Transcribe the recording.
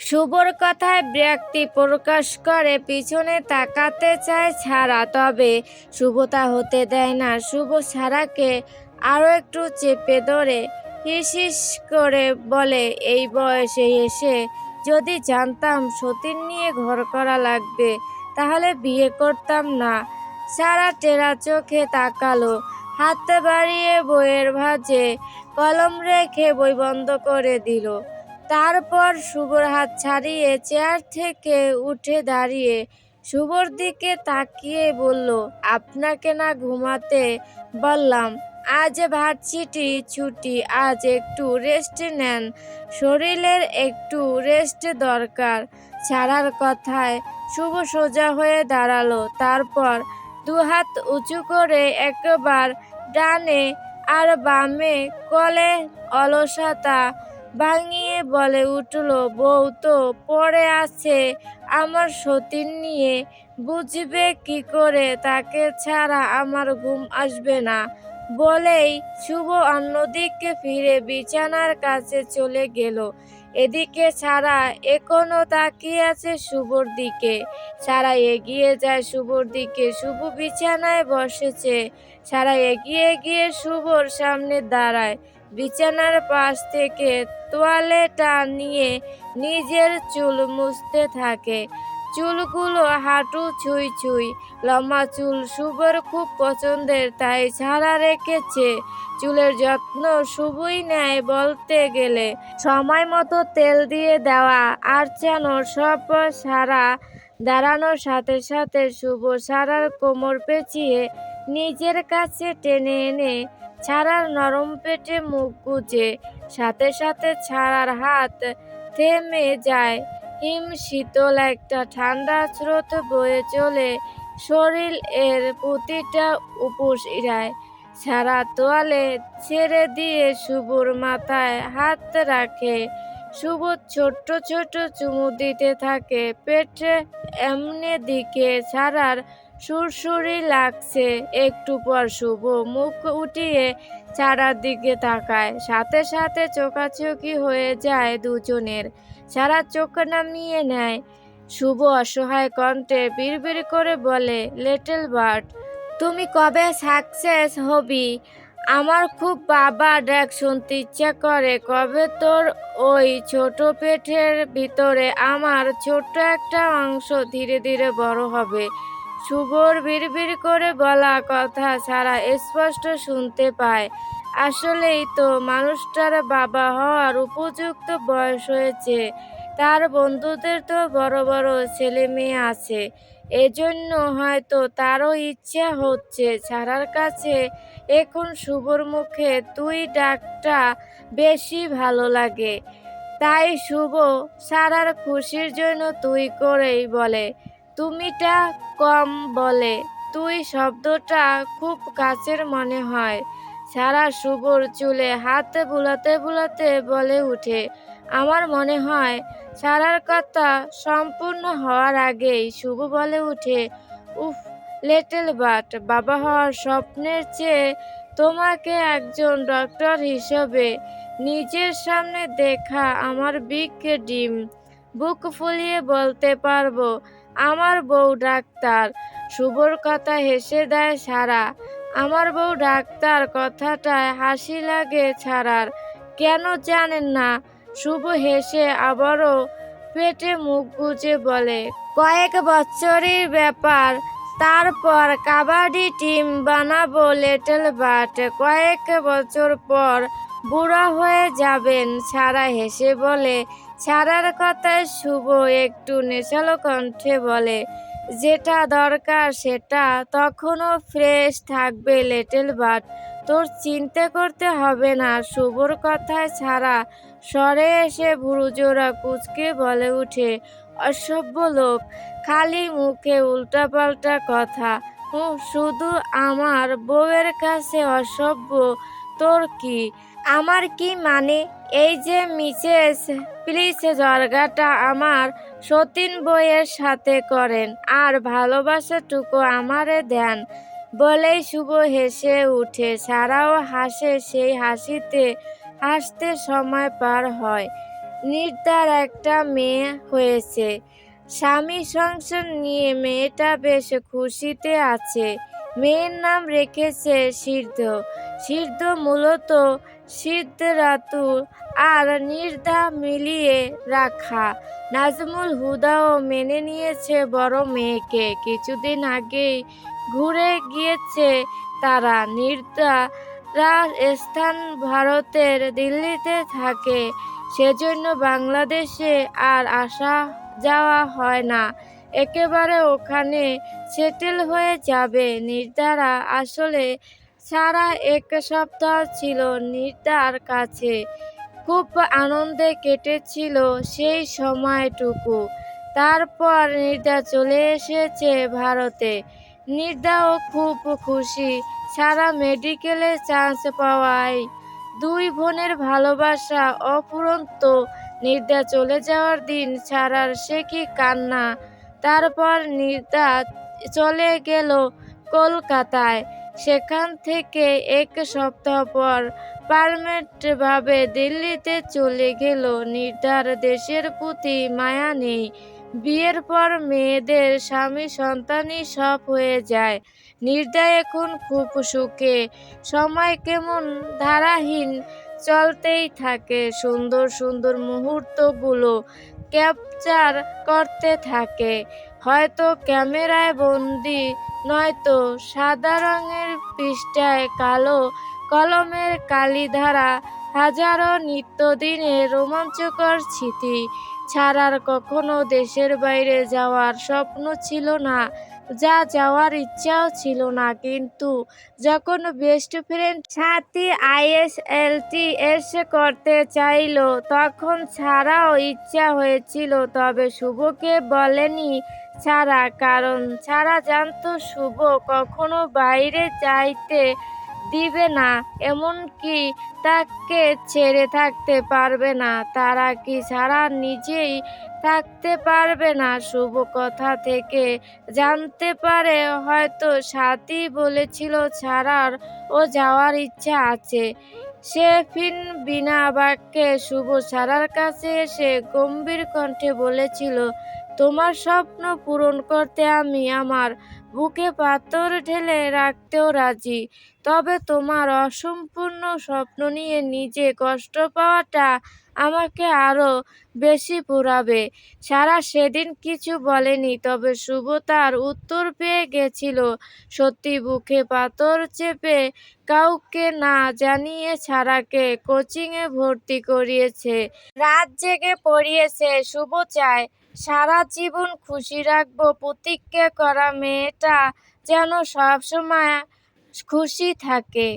শুভর কথায় বিরক্তি প্রকাশ করে পিছনে তাকাতে চায় ছাড়া, তবে শুভ তা হতে দেয় না। শুভ ছাড়াকে আরো একটু চেপে ধরে হিসিস করে বলে, এই বয়সে এসে যদি জানতাম সতীন নিয়ে ঘর করা লাগবে তাহলে বিয়ে করতাম না। সারা টেরা চোখে তাকালো, হাত বাড়িয়ে বইয়ের ভাঁজে কলম রেখে বই বন্ধ করে দিল। তারপর শুভর হাত ছাড়িয়ে চেয়ার থেকে উঠে দাঁড়িয়ে শুভর দিকে তাকিয়ে বলল, আপনাকে না ঘুমাতে বললাম? আজ ভার্সিটি ছুটি, আজ একটু রেস্ট নেন, শরীরের একটু রেস্ট দরকার। ছাড়ার কথায় শুভ সোজা হয়ে দাঁড়ালো, তারপর দুহাত উঁচু করে একবার ডানে আর বামে কলে অলসতা ভাঙিয়ে বলে উঠল, বউ তো পড়ে আছে আমার সতীন নিয়ে, বুঝবে কি করে তাকে ছাড়া আমার ঘুম আসবে না। বলেই শুভ অন্যদিকে ফিরে বিছানার কাছে চলে গেল। এদিকে ছাড়া এখনো তাকিয়ে আছে শুভর দিকে। ছাড়া এগিয়ে যায় শুভর দিকে, শুভ বিছানায় বসেছে। ছাড়া এগিয়ে গিয়ে শুভর সামনে দাঁড়ায়, বিছানার পাশ থেকে তোয়ালেটা নিয়ে নিজের চুল মুছতে থাকে। চুলগুলো হাঁটু ছুঁই ছুঁই, লম্বা চুল শুভর খুব পছন্দের, তাই ছাড়া রেখেছে। চুলের যত্ন শুভই নেয় বলতে গেলে। সময় মতো তেল দিয়ে দেওয়া, আঁচড়ানো সব ছাড়া দাঁড়ানোর সাথে সাথে শুভ ছাড়ার কোমর পেঁচিয়ে নিজের কাছে টেনে এনে ছাড়ার নরম পেটে মুখ গুজে। সাথে সাথে ছাড়ার হাত থেমে যায়, হিম শীতল একটা ঠান্ডা স্রোত বয়ে চলে শরীর এর প্রতিটা উপশিরায়। ছাড়া তোয়ালে ছেড়ে দিয়ে শুভর মাথায় হাত রাখে। শুভ ছোট্ট ছোট চুমু দিতে থাকে পেটে, এমনি দিকে ছাড়ার সুরসুরি লাগছে। একটু পর শুভ মুখ উঠিয়ে ছাড়ার দিকে তাকায়, সাথে সাথে চোখাচোখি হয়ে যায় দুজনের। ছাড়া চোখ নামিয়ে নেয়। শুভ অসহায় কণ্ঠে বিড়বিড় করে বলে, লিটল বার্ড, তুমি কবে সাকসেস হবি? আমার খুব বাবা ডাক শুনতে ইচ্ছা করে। কবে তোর ওই ছোট পেটের ভিতরে আমার ছোট্ট একটা অংশ ধীরে ধীরে বড় হবে? শুভর বিড়বিড় করে বলা কথা ছাড়া স্পষ্ট শুনতে পায়। আসলেই তো মানুষটার বাবা হওয়ার উপযুক্ত বয়স হয়েছে। তার বন্ধুদের তো বড় বড় ছেলে মেয়ে আছে, এজন্য হয়তো তারও ইচ্ছা হচ্ছে। ছাড়ার কাছে এখন শুভর মুখে তুই ডাকটা বেশি ভালো লাগে, তাই শুভ ছাড়ার খুশির জন্য তুই করেই বলে। তুমিটা কম বলে, তুই শব্দটা খুব কাছের মনে হয়। ছাড়া শুভর চুলে হাত বুলাতে বুলাতে বলে উঠে, আমার মনে হয়। ছাড়ার কথা সম্পূর্ণ হওয়ার আগেই শুভ বলে উঠে, উফ লিটল বাট, বাবা হওয়ার স্বপ্নের চেয়ে তোমাকে একজন ডক্টর হিসেবে নিজের সামনে দেখা আমার বিগ ড্রিম। বুক ফুলিয়ে বলতে পারবো আমার বউ ডাক্তার। শুভর কথা হেসে দেয় ছাড়া। আমার বউ ডাক্তার কথাটায় হাসি লাগে ছাড়ার, কেন জানেন না? শুভ হেসে আবারও পেটে মুখ গুজে বলে, কয়েক বছরের ব্যাপার, তারপর কাবাডি টিম বানাবো লিটল বাট। কয়েক বছর পর বুড়া হয়ে যাবেন। ছাড়া হেসে বলে। ছাড়ার কথায় শুভ একটু নেশালো কণ্ঠে বলে, যেটা দরকার সেটা তখনও ফ্রেশ থাকবে লিটল বাট, তোর চিন্তা করতে হবে না। শুভর কথায় ছাড়া স্বরে এসে ভুরুজোড়া কুঁচকে বলে উঠে, অসভ্য লোক, খালি মুখে উল্টাপাল্টা কথা। শুধু আমার বউয়ের কাছে অসভ্য, তোর কি? আমার কি মানে? এই যে মিসেস, প্লিজ জর্গাটা আমার সতীন বইয়ের সাথে করেন, আর ভালোবাসাটুকু আমারে দেন। বলেই শুভ হেসে উঠে। ছাড়াও হাসে, সেই হাসিতে হাসতে সময় পার হয়। নির্দার একটা মেয়ে হয়েছে। স্বামী সংসার নিয়ে মেয়েটা বেশ খুশিতে আছে। মেয়ের নাম রেখেছে সিদ্ধ। সিদ্ধ মূলত সিদ্ধরাতু আর নির্দা মিলিয়ে রাখা। নাজমুল হুদাও মেনে নিয়েছে বড় মেয়েকে। কিছুদিন আগেই ঘুরে গিয়েছে তারা। নির্দারা স্থান ভারতের দিল্লিতে থাকে, সেজন্য বাংলাদেশে আর আসা যাওয়া হয় না। একেবারে ওখানে সেটেল হয়ে যাবে। নির্দারা আসলে সারা 1 সপ্তাহ ছিল নির্দার কাছে। খুব আনন্দে কেটেছিল সেই সময়টুকু। তারপর নির্দা চলে এসেছে ভারতে। নির্দাও খুব খুশি সারা মেডিকেলে চান্স পাওয়ায়। 2 বোনের ভালোবাসা অফুরন্ত। নির্দা চলে যাওয়ার দিন সারার সে কি কান্না। তারপর নির্দা চলে গেল কলকাতায়। সেখান থেকে 1 সপ্তাহ পর পার্মানেন্টভাবে দিল্লিতে চলে গেল। নির্দার দেশের প্রতি মায়া নেই। বিয়ের পর মেয়েদের স্বামী সন্তানই সব হয়ে যায়। নির্দা এখন খুব সুখে। সময় কেমন ধারাহীন চলতেই থাকে। সুন্দর সুন্দর মুহূর্তগুলো ক্যাপচার করতে থাকে, হয়তো ক্যামেরায় বন্দি, নয়তো সাদা রঙের পৃষ্ঠায় কালো কলমের কালিধারা। হাজারো নিত্যদিনের রোমাঞ্চকর স্মৃতি। ছাড়ার কখনো দেশের বাইরে যাওয়ার স্বপ্ন ছিল না, যাওয়ার ইচ্ছাও ছিল না। কিন্তু যখন বেস্ট ফ্রেন্ড সাথী ISLTS করতে চাইল, তখন ছাড়াও ইচ্ছা হয়েছিল। তবে শুভকে বলেনি ছাড়া, কারণ ছাড়া জানতো শুভ কখনো বাইরে যাইতে দিবে না, এমনকি তাকে ছেড়ে থাকতে পারবে না। তারা কি ছাড়া নিজেই থাকতে পারবে না? শুভ কথা থেকে জানতে পারে হয়তো সাথী বলেছিল ছাড়ার ও যাওয়ার ইচ্ছা আছে। সে বিনা বাক্যে শুভ ছাড়ার কাছে এসে গম্ভীর কণ্ঠে বলেছিল, তোমার স্বপ্ন পূরণ করতে আমি আমার বুকে পাথর ঢেলে রাখতেও রাজি। তবে তোমার অসম্পূর্ণ স্বপ্ন নিয়ে নিজে কষ্ট পাওয়াটা আমাকে আরো বেশি পোড়াবে। সারা সেদিন কিছু বলেনি, তবে শুভ তার উত্তর পেয়ে গেছিল। সত্যি বুকে পাথর চেপে কাউকে না জানিয়ে ছাড়াকে কোচিংয়ে ভর্তি করিয়েছে। রাত জেগে পড়িয়েছে। শুভ চায় সারা জীবন খুশি রাখবো। প্রতিজ্ঞা করা মেয়েটা যেন সবসময় খুশি থাকে।